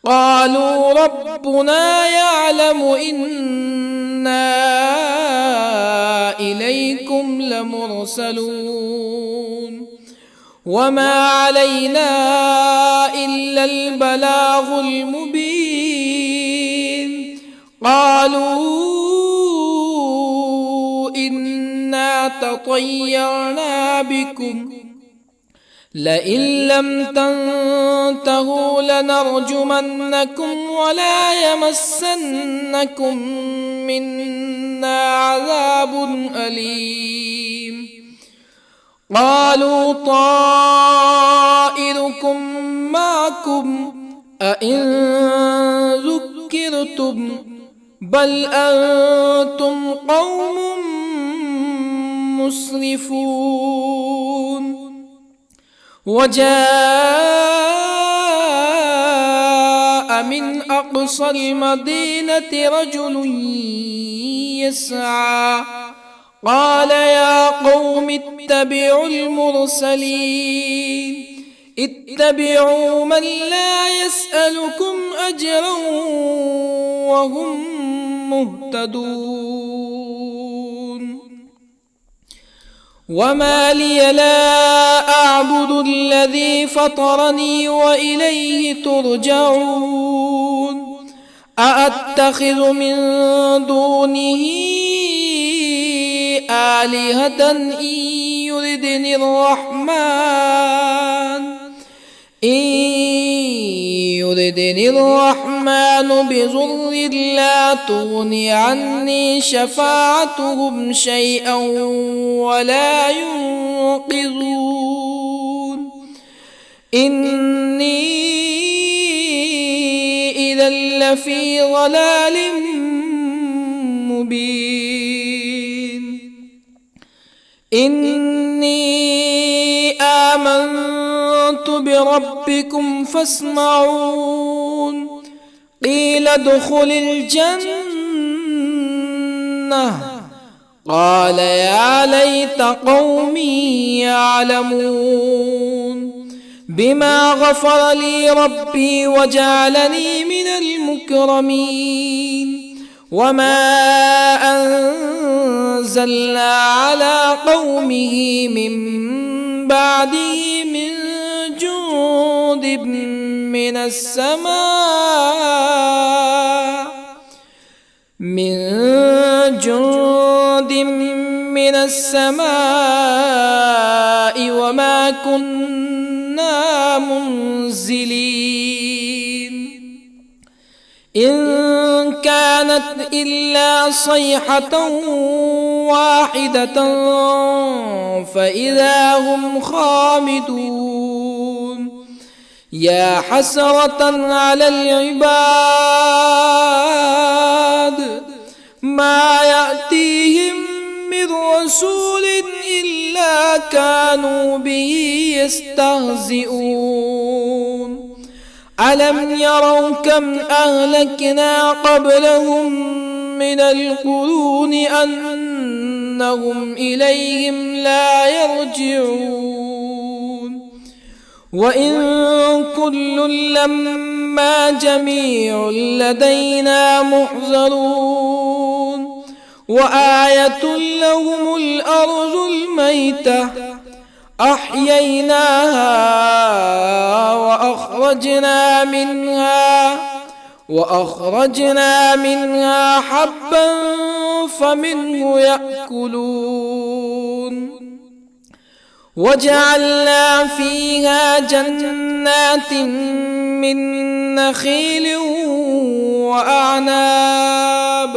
قالوا ربنا يعلم إنا إليكم لمرسلون وما علينا إلا البلاغ المبين قالوا إنا تطيرنا بكم لئن لم تنتهوا لنرجمنكم ولا يمسنكم منا عذاب أليم. قالوا طائركم معكم أئن ذكرتم بل أنتم قوم مسرفون. وجاء من أقصى المدينة رجل يسعى قال يا قوم اتبعوا المرسلين اتبعوا من لا يسألكم أجرا وهم مهتدون. وما لي لا أعبد الذي فطرني وإليه ترجعون. أأتخذ من دونه آلهة إن يردني الرحمن بضر لا تغني عني شفاعتهم شيئا ولا ينقذون. إني إذا لفي ضلال مبين. إني آمنت بربكم فاسمعون. قيل ادخل الجنة قال يا ليت قومي يعلمون. بما غفر لي ربي وجعلني من المكرمين. وما أنزلنا على قومه من بعده من جند من السماء وما كنا منزلين. إن كانت إلا صيحة واحدة فإذا هم خامدون. يا حسرة على العباد ما يأتيهم من رسول إلا كانوا به يستهزئون. ألم يروا كم أهلكنا قبلهم من القرون أنهم إليهم لا يرجعون. وإن كل لما جميع لدينا محضرون. وآية لهم الأرض الميتة أحييناها وأخرجنا منها حبا فمنه يأكلون. وجعلنا فيها جنات من نخيل وأعناب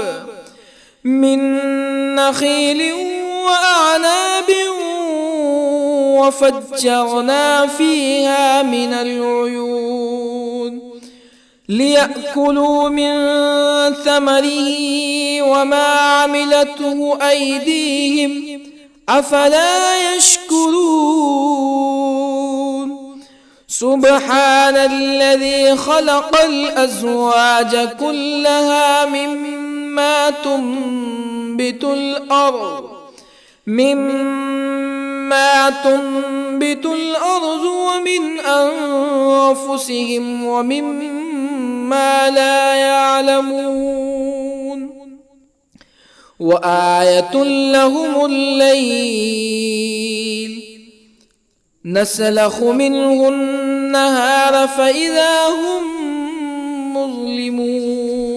وفجرنا فيها من العيون ليأكلوا من ثمره وما عملته أيديهم أفلا يشكرون. سبحان الذي خلق الأزواج كلها مما تنبت الأرض ومن أنفسهم ومما لا يعلمون. وآية لهم الليل نسلخ منه النهار فإذا هم مظلمون.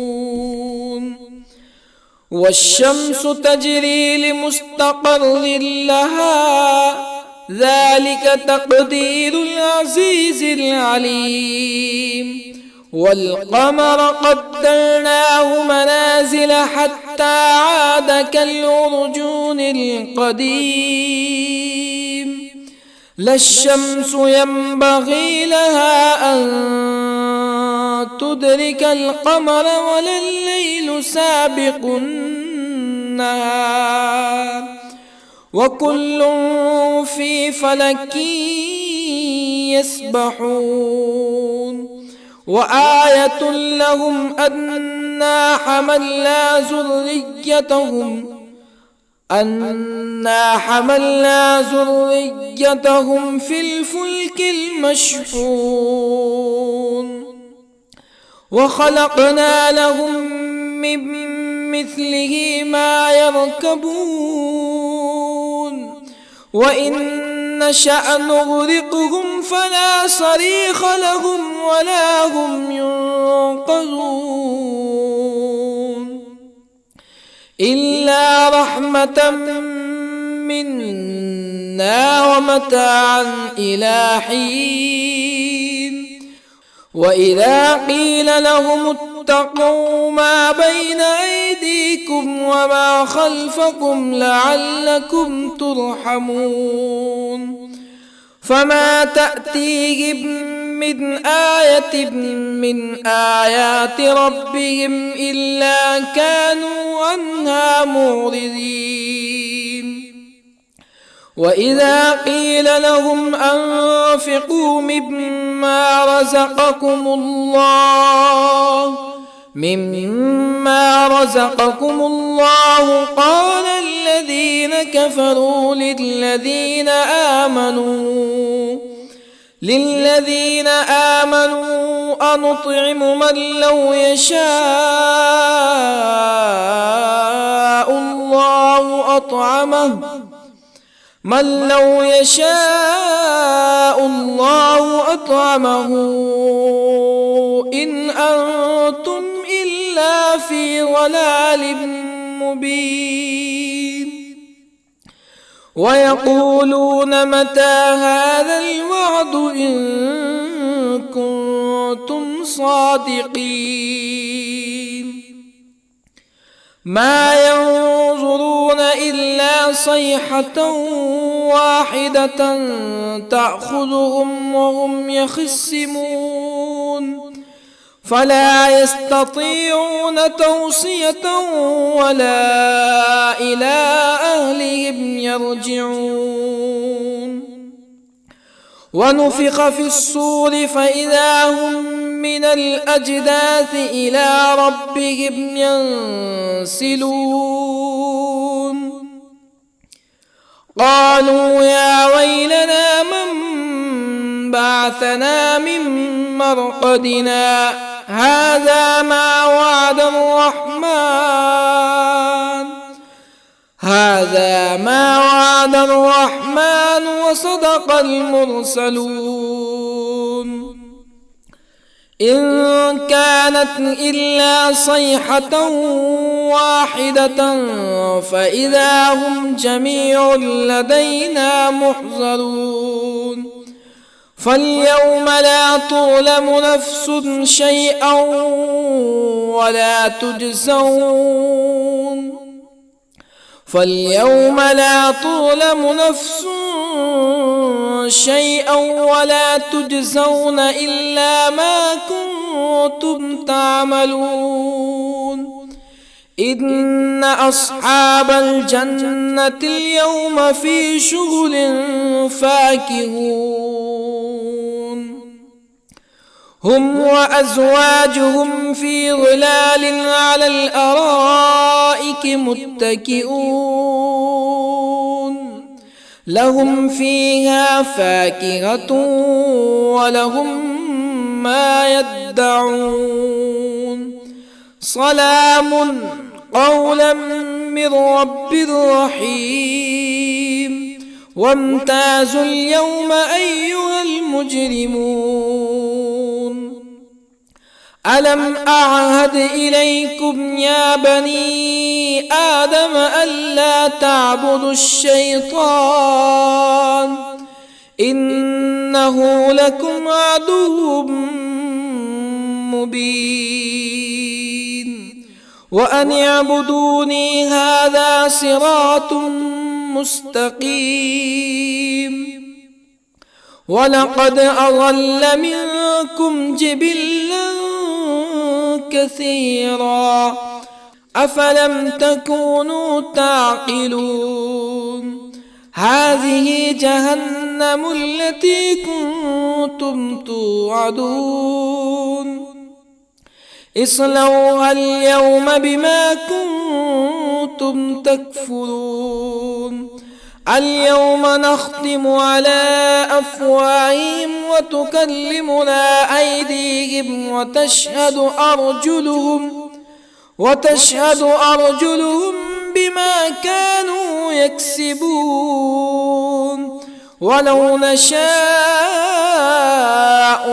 والشمس تجري لمستقر لها ذلك تقدير العزيز العليم. والقمر قدرناه منازل حتى عاد كالعرجون القديم. لا الشمس ينبغي لها أن تدرك القمر ولا الليل سابق النهار وكل في فلك يسبحون. وآية لهم أنا حملنا ذريتهم في الفلك المشحون وخلقنا لهم من مثله ما يركبون وإن نشأ نغرقهم فلا صريخ لهم ولا هم ينقذون إلا رحمة منا ومتاعا إلى حين. وإذا قيل لهم اتقوا ما بين أيديكم وما خلفكم لعلكم ترحمون فما تأتيهم من آية من آيات ربهم إلا كانوا عنها معرضين. وإذا قيل لهم أنفقوا مما رزقكم الله قال الذين كفروا للذين آمنوا أنطعم من لو يشاء الله أطعمه إن أنتم إلا في ضلال مبين. ويقولون متى هذا الوعد إن كنتم صادقين ما ينظرون إلا صيحة واحدة تأخذهم وهم يخصمون فلا يستطيعون توصية ولا إلى أهلهم يرجعون. ونفخ في الصور فإذا هم من الأجداث إلى ربهم ينسلون قالوا يا ويلنا من بعثنا من مرقدنا هذا ما وعد الرحمن وصدق المرسلون إن كانت إلا صيحة واحدة فإذا هم جميع لدينا محضرون فاليوم لا تظلم نفس شيئا ولا تجزون إلا ما كنتم تعملون إن أصحاب الجنة اليوم في شغل فاكهون هم وأزواجهم في ظلال على الأرائك متكئون لهم فيها فاكهة ولهم ما يدعون سلام قولا من رب رحيم وامتازوا اليوم أيها المجرمون ألم أعهد إليكم يا بني آدم ألا تعبدوا الشيطان إنه لكم عدو مبين وأن اعبدوني هذا صراط مستقيم ولقد أضل منكم جبلا كثيرا أفلم تكونوا تعقلون هذه جهنم التي كنتم توعدون اصلوها اليوم بما كنتم تكفرون اليوم نختم على أفواههم وتكلمنا أيديهم وتشهد أرجلهم بما كانوا يكسبون ولو نشاء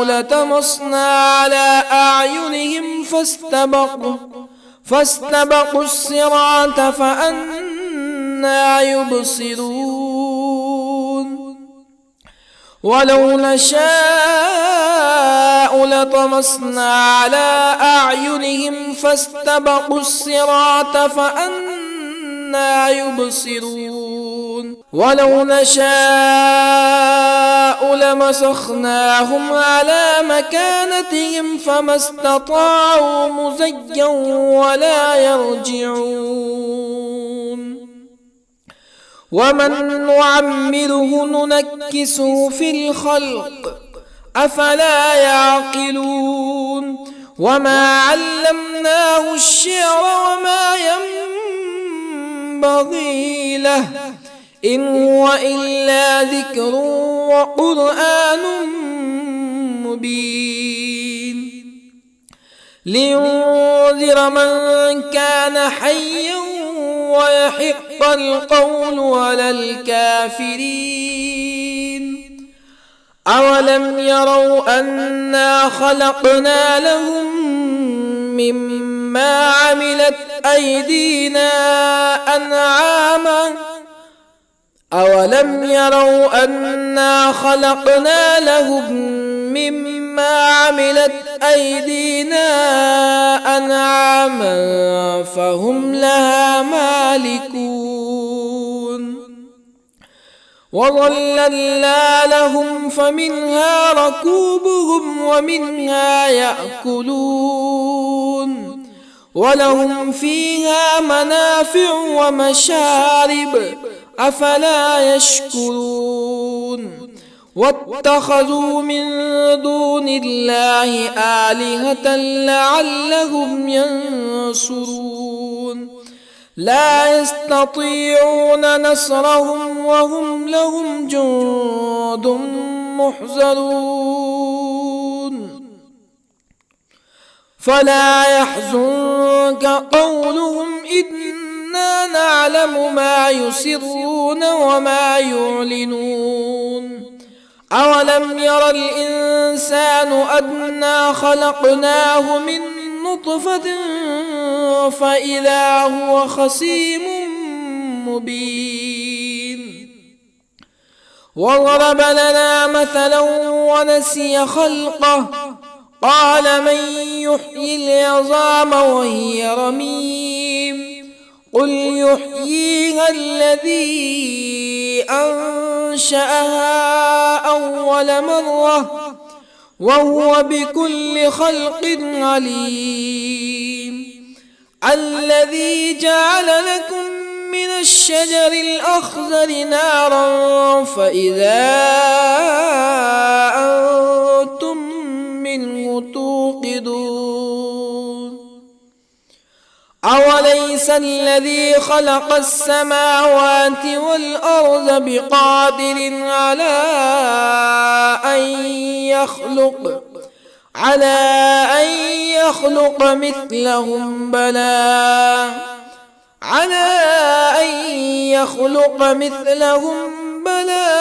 لطمسنا على أعينهم فاستبقوا الصراط فأنى يبصرون ولو نشاء لطمسنا على أعينهم فاستبقوا الصراط فأنى يبصرون ولو نشاء لمسخناهم على مكانتهم فما استطاعوا مزيا ولا يرجعون ومن نعمره ننكسه في الخلق أفلا يعقلون وما علمناه الشعر وما ينبغي له إن هو إلا ذكر وقرآن مبين لينذر من كان حيا ويحق القول على الكافرين أولم يروا أنا خلقنا لهم مما عملت أيدينا أنعاما أولم يروا أنا خلقنا لهم مما عملت أيدينا أنعاما فهم لها مالكون وظللنا لهم فمنها ركوبهم ومنها يأكلون ولهم فيها منافع ومشارب أفلا يشكرون واتخذوا من دون الله آلهة لعلهم ينصرون لا يستطيعون نصرهم وهم لهم جند محضرون فلا يحزنك قولهم إنا نعلم ما يسرون وما يعلنون أولم ير الإنسان أنا خلقناه من نطفة فإذا هو خصيم مبين وضرب لنا مثلا ونسي خلقه قال من يحيي العظام وهي رميم قل يحييها الذي أنشأها أول مرة وهو بكل خلق عليم الذي جعل لكم من الشجر الأخضر نارا فإذا أنتم منه توقدون أوليس الذي خلق السماوات والأرض بقادر على أن يخلق مثلهم بلى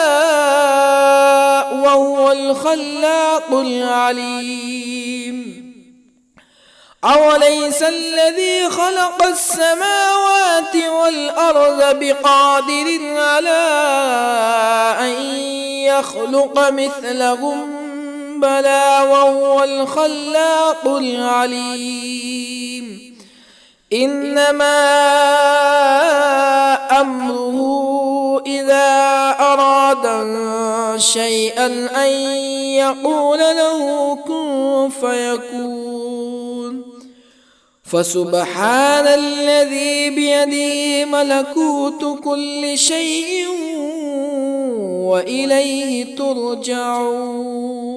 وهو الخلاق العليم أوليس الذي خلق السماوات والأرض بقادر على أن يخلق مثلهم بلى وهو الخلاق العليم إنما أمره إذا أراد شيئا أن يقول له كن فيكون فسبحان الذي بيده ملكوت كل شيء وإليه ترجعون.